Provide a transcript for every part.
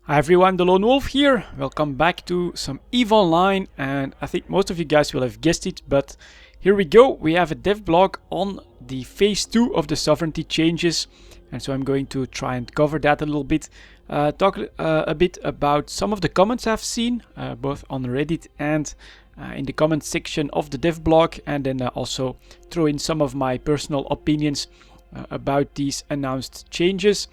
Hi everyone, the Lone Wolf here. Welcome back to some EVE Online, and I think most of you guys will have guessed it, but here we go. We have a dev blog on the phase 2 of the sovereignty changes, and so I'm going to try and cover that a little bit. Talk a bit about some of the comments I've seen, both on Reddit and in the comment section of the dev blog, and then also throw in some of my personal opinions about these announced changes.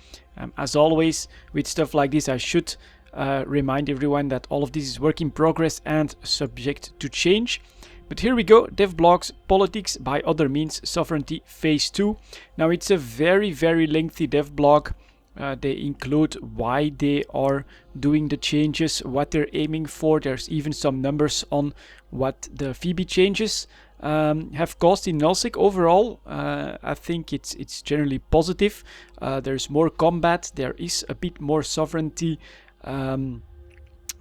As always, with stuff like this, I should remind everyone that all of this is work in progress and subject to change. But here we go, dev blogs, politics by other means, sovereignty phase 2. Now it's a very lengthy dev blog. They include why they are doing the changes, what they're aiming for. There's even some numbers on what the Phoebe changes have caused in Nullsec. Overall, I think it's generally positive. There's more combat, there is a bit more sovereignty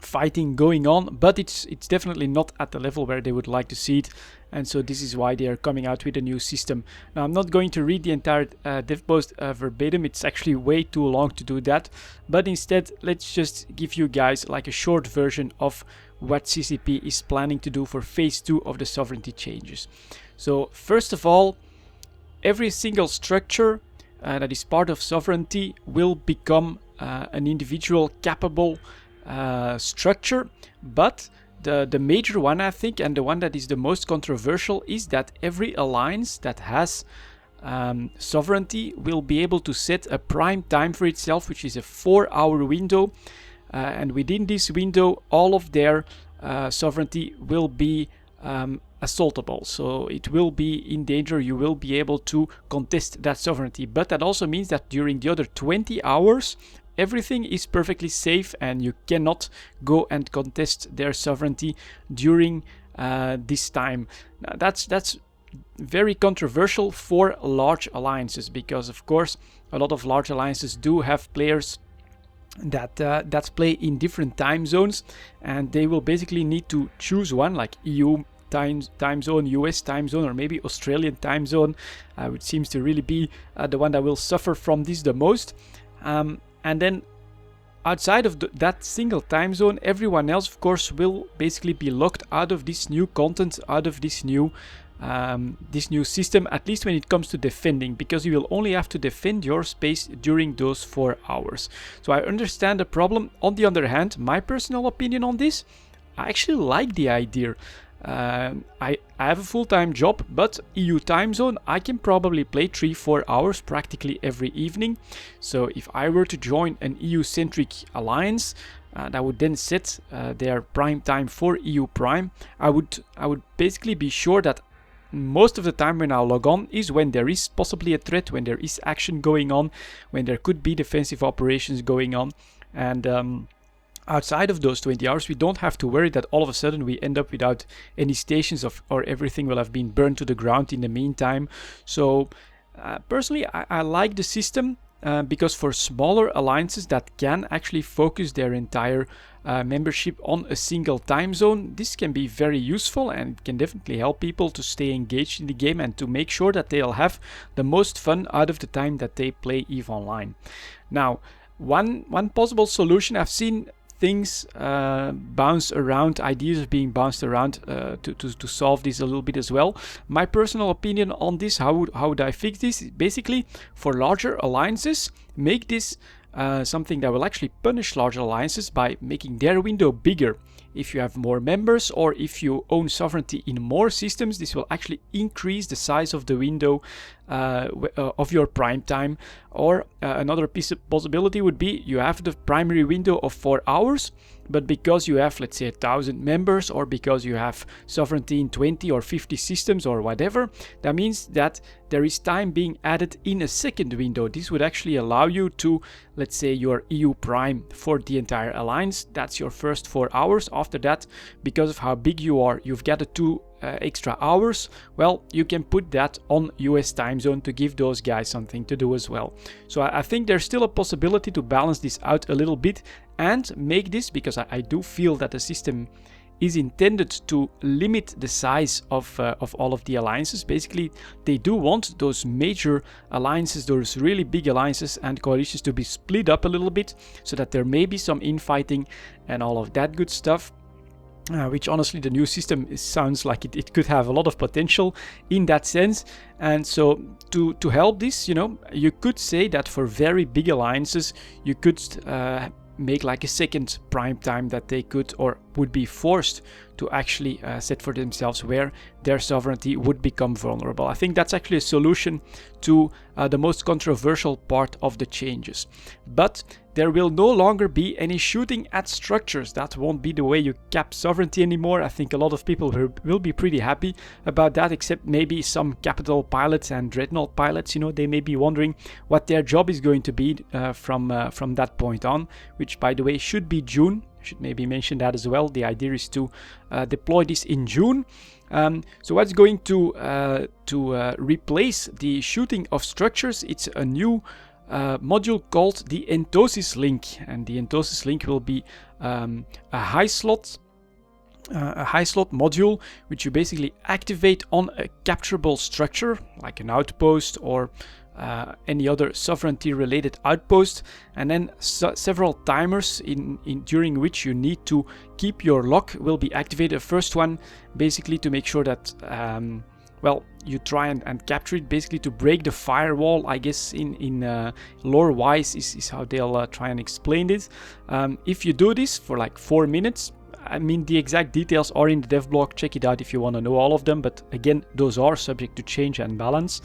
fighting going on, but it's definitely not at the level where they would like to see it, and so this is why they are coming out with a new system. Now I'm not going to read the entire dev post verbatim, it's actually way too long to do that, but instead let's just give you guys like a short version of what CCP is planning to do for phase 2 of the sovereignty changes. So first of all, every single structure that is part of sovereignty will become an individual capable structure, but the major one, I think, and the one that is the most controversial, is that every alliance that has sovereignty will be able to set a prime time for itself, which is a 4-hour window, and within this window all of their sovereignty will be assaultable, so it will be in danger. You will be able to contest that sovereignty, but that also means that during the other 20 hours everything is perfectly safe and you cannot go and contest their sovereignty during this time. Now, that's very controversial for large alliances, because of course a lot of large alliances do have players that play in different time zones, and they will basically need to choose one, like EU time zone, US time zone, or maybe Australian time zone, which seems to really be the one that will suffer from this the most. And then outside of that single time zone, everyone else of course will basically be locked out of this new content, out of this new system, at least when it comes to defending, because you will only have to defend your space during those 4 hours. So I understand the problem. On the other hand, my personal opinion on this, I actually like the idea. I have a full-time job, but EU time zone, I can probably play 3-4 hours practically every evening. So if I were to join an EU-centric alliance that would then set their prime time for EU prime, I would basically be sure that most of the time when I log on is when there is possibly a threat, when there is action going on, when there could be defensive operations going on, and outside of those 20 hours, we don't have to worry that all of a sudden we end up without any stations or everything will have been burned to the ground in the meantime. So personally, I like the system because for smaller alliances that can actually focus their entire membership on a single time zone, this can be very useful and can definitely help people to stay engaged in the game and to make sure that they'll have the most fun out of the time that they play EVE Online. Now, one possible solution, I've seen things bounce around, ideas being bounced around to solve this a little bit as well. My personal opinion on this, how would I fix this? Basically, for larger alliances, make this something that will actually punish larger alliances by making their window bigger. If you have more members or if you own sovereignty in more systems, this will actually increase the size of the window of your prime time. Or another possibility would be you have the primary window of 4 hours, but because you have, let's say, 1,000 members, or because you have sovereignty in 20 or 50 systems or whatever, that means that there is time being added in a second window. This would actually allow you to, let's say, your EU prime for the entire alliance. That's your first 4 hours. After that, because of how big you are, you've gathered 2 extra hours. Well, you can put that on US time zone to give those guys something to do as well. So I think there's still a possibility to balance this out a little bit and make this, because I do feel that the system is intended to limit the size of all of the alliances. Basically, they do want those major alliances, those really big alliances and coalitions to be split up a little bit, so that there may be some infighting and all of that good stuff. Which honestly, the new system sounds like it could have a lot of potential in that sense. And so to help this, you know, you could say that for very big alliances, you could make like a second prime time that they could or would be forced to actually set for themselves, where their sovereignty would become vulnerable. I think that's actually a solution to the most controversial part of the changes. But there will no longer be any shooting at structures. That won't be the way you cap sovereignty anymore. I think a lot of people will be pretty happy about that, except maybe some capital pilots and dreadnought pilots. You know, they may be wondering what their job is going to be from that point on, which, by the way, should be June. I should maybe mention that as well. The idea is to deploy this in June. So what's going to replace the shooting of structures? It's a new module called the Entosis link, and the Entosis link will be a high slot module, which you basically activate on a capturable structure like an outpost or any other sovereignty related outpost, and then several timers during which you need to keep your lock will be activated. The first one basically to make sure that well, you try and capture it, basically to break the firewall, I guess in lore wise is how they'll try and explain this. If you do this for like 4 minutes, I mean, the exact details are in the dev blog, check it out if you want to know all of them, but again, those are subject to change and balance.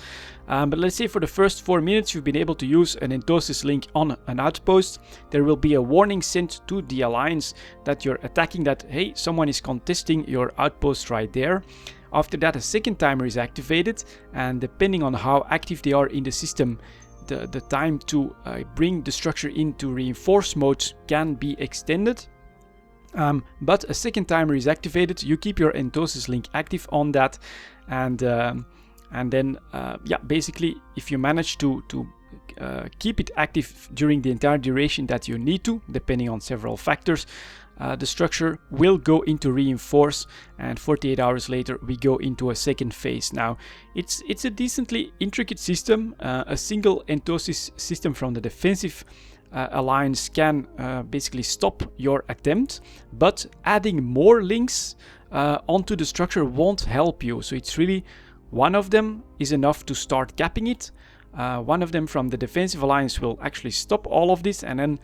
But let's say for the first 4 minutes you've been able to use an Entosis link on an outpost, there will be a warning sent to the alliance that you're attacking, that hey, someone is contesting your outpost right there. After that, a second timer is activated, and depending on how active they are in the system, the time to bring the structure into reinforce mode can be extended. But a second timer is activated. You keep your Entosis link active on that, and then yeah, basically, if you manage to keep it active during the entire duration that you need to, depending on several factors, the structure will go into reinforce, and 48 hours later we go into a second phase. Now it's a decently intricate system. A single Entosis system from the defensive alliance can basically stop your attempt, but adding more links onto the structure won't help you. So it's really one of them is enough to start capping it. One of them from the defensive alliance will actually stop all of this, and then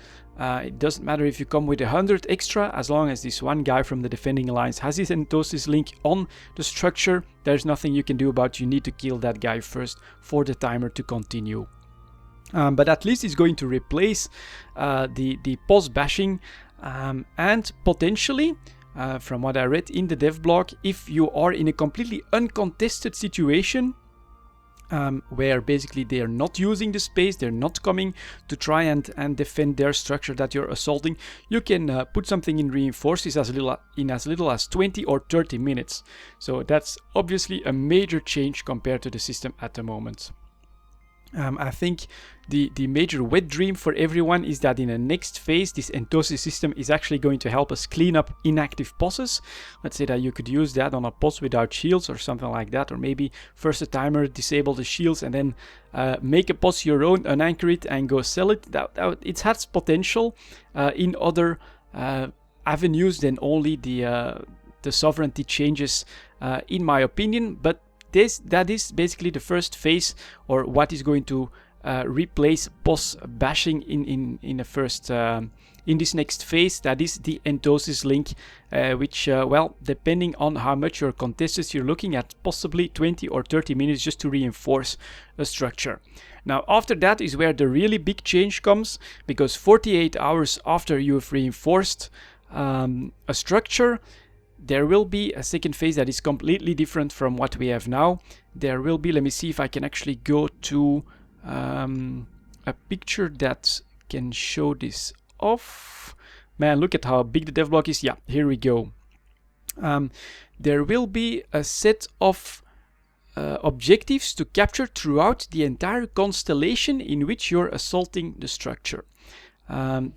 it doesn't matter if you come with 100 extra, as long as this one guy from the defending alliance has his Entosis link on the structure, there's nothing you can do about it. You need to kill that guy first for the timer to continue. But at least it's going to replace the POS bashing, and potentially, from what I read in the dev blog, if you are in a completely uncontested situation, where basically they are not using the space, they're not coming to try and defend their structure that you're assaulting, you can put something in reinforces as little as 20 or 30 minutes. So that's obviously a major change compared to the system at the moment. I think the major wet dream for everyone is that in the next phase, this Entosis system is actually going to help us clean up inactive POSes. Let's say that you could use that on a POS without shields or something like that, or maybe first a timer, disable the shields, and then make a POS your own, unanchor it, and go sell it. It has potential in other avenues than only the sovereignty changes, in my opinion, but that is basically the first phase, or what is going to replace POS bashing in the first in this next phase. That is the Entosis link, which well, depending on how much you're contested, you're looking at possibly 20 or 30 minutes just to reinforce a structure. Now after that is where the really big change comes, because 48 hours after you've reinforced a structure, there will be a second phase that is completely different from what we have now. There will be, let me see if I can actually go to a picture that can show this off. Man, look at how big the dev block is. Yeah, here we go. There will be a set of objectives to capture throughout the entire constellation in which you're assaulting the structure.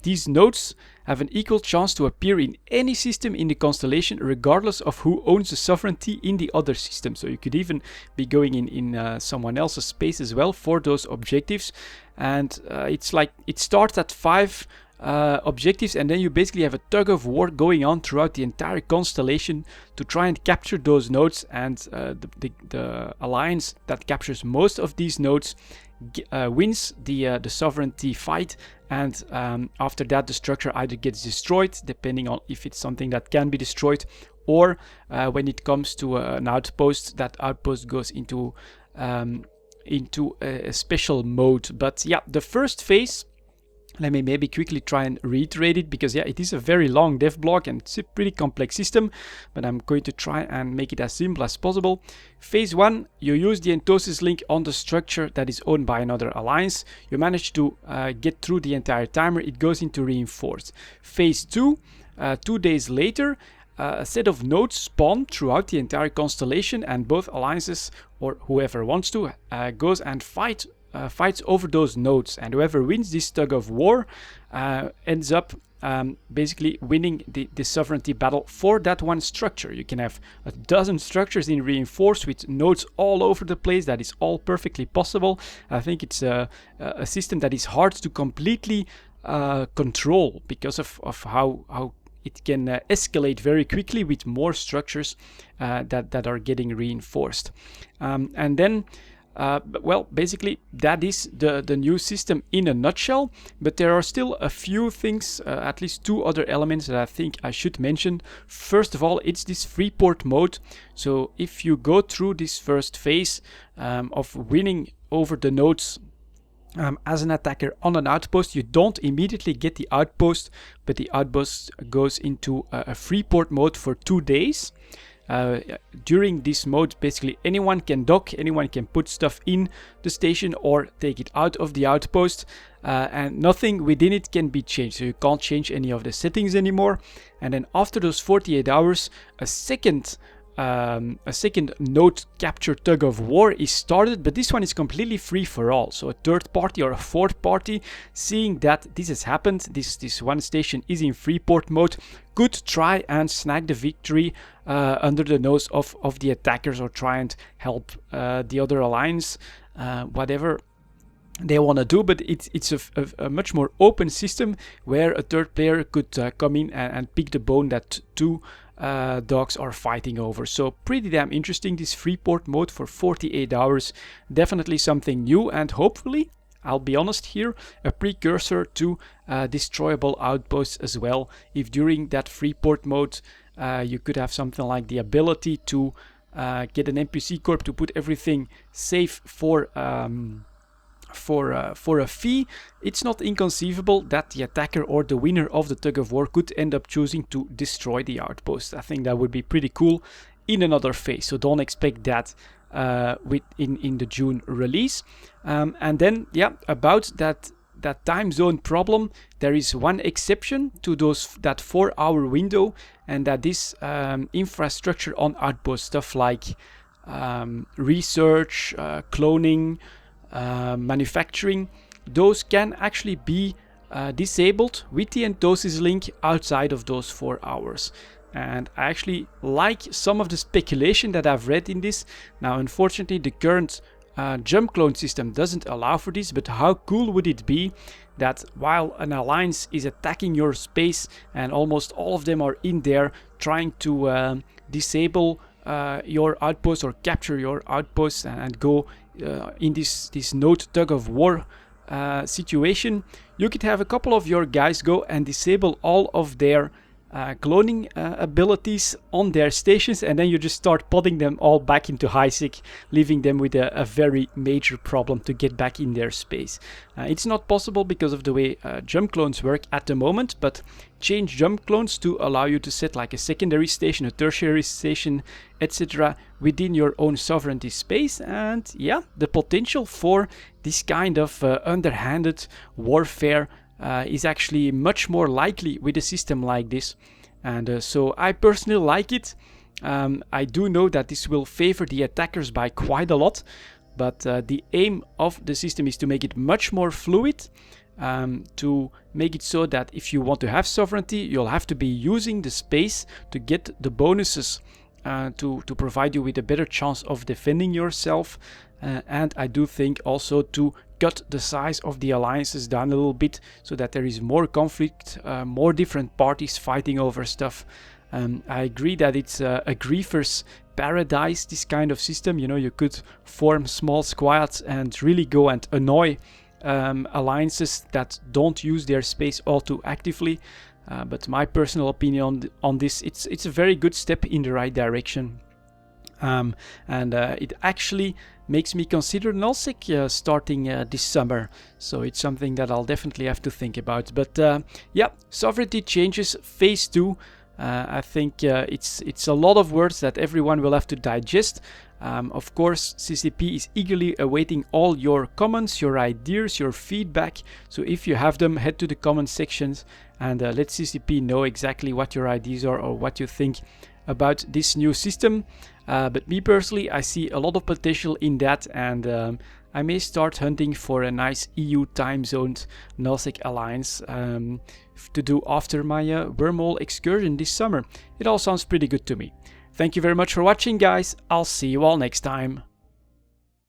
these nodes have an equal chance to appear in any system in the constellation, regardless of who owns the sovereignty in the other system. So you could even be going in someone else's space as well for those objectives. And it's like it starts at 5 objectives, and then you basically have a tug of war going on throughout the entire constellation to try and capture those nodes. And the alliance that captures most of these nodes wins the sovereignty fight, and after that the structure either gets destroyed, depending on if it's something that can be destroyed, or when it comes to an outpost, that outpost goes into a special mode. But yeah, the first phase, let me maybe quickly try and reiterate it, because yeah, it is a very long dev block and it's a pretty complex system, but I'm going to try and make it as simple as possible. Phase 1, you use the entosis link on the structure that is owned by another alliance. You manage to get through the entire timer. It goes into reinforced. Phase 2, 2 days later, a set of nodes spawn throughout the entire constellation, and both alliances, or whoever wants to, goes and fights over those nodes, and whoever wins this tug of war ends up basically winning the sovereignty battle for that one structure. You can have a dozen structures in reinforced with nodes all over the place. That is all perfectly possible. I think it's a system that is hard to completely control because of how it can escalate very quickly with more structures that are getting reinforced. And then well, basically that is the new system in a nutshell, but there are still a few things, at least 2 other elements that I think I should mention. First of all, it's this Freeport mode. So if you go through this first phase of winning over the nodes as an attacker on an outpost, you don't immediately get the outpost, but the outpost goes into a Freeport mode for 2 days. During this mode, basically anyone can dock, anyone can put stuff in the station or take it out of the outpost, and nothing within it can be changed. So you can't change any of the settings anymore. And then after those 48 hours, a second node capture tug of war is started, but this one is completely free for all. So a third party or a fourth party, seeing that this has happened, this one station is in Freeport mode, could try and snag the victory under the nose of the attackers, or try and help the other alliance, whatever they want to do. But it's a much more open system where a third player could come in and pick the bone that 2 dogs are fighting over. So pretty damn interesting, this Freeport mode for 48 hours. Definitely something new, and hopefully, I'll be honest here, a precursor to destroyable outposts as well. If during that Freeport mode you could have something like the ability to get an NPC corp to put everything safe for a fee, it's not inconceivable that the attacker or the winner of the tug of war could end up choosing to destroy the outpost. I think that would be pretty cool in another phase, so don't expect that in the June release. And then, yeah, about that time zone problem, there is one exception to that 4-hour window, and that is infrastructure on outpost, stuff like research, cloning, manufacturing. Those can actually be disabled with the entosis link outside of those 4 hours. And I actually like some of the speculation that I've read in this. Now, unfortunately, the current jump clone system doesn't allow for this, but how cool would it be that while an alliance is attacking your space, and almost all of them are in there trying to disable your outpost or capture your outpost and go in this node tug of war situation, you could have a couple of your guys go and disable all of their cloning abilities on their stations, and then you just start podding them all back into highsec, leaving them with a very major problem to get back in their space. It's not possible because of the way jump clones work at the moment, but change jump clones to allow you to set like a secondary station, a tertiary station, etc. within your own sovereignty space. And yeah, the potential for this kind of underhanded warfare is actually much more likely with a system like this. And so I personally like it. I do know that this will favor the attackers by quite a lot, but the aim of the system is to make it much more fluid, to make it so that if you want to have sovereignty, you'll have to be using the space to get the bonuses to provide you with a better chance of defending yourself. And I do think also to cut the size of the alliances down a little bit so that there is more conflict, more different parties fighting over stuff. I agree that it's a griefer's paradise, this kind of system. You know, you could form small squads and really go and annoy alliances that don't use their space all too actively. But my personal opinion on this, it's a very good step in the right direction. And it actually makes me consider Nullsec starting this summer. So it's something that I'll definitely have to think about. But yeah, sovereignty changes phase 2. I think it's a lot of words that everyone will have to digest. Of course, CCP is eagerly awaiting all your comments, your ideas, your feedback. So if you have them, head to the comment sections and let CCP know exactly what your ideas are or what you think about this new system. But me personally, I see a lot of potential in that, and I may start hunting for a nice EU time zoned Nullsec alliance to do after my wormhole excursion this summer. It all sounds pretty good to me. Thank you very much for watching, guys. I'll see you all next time.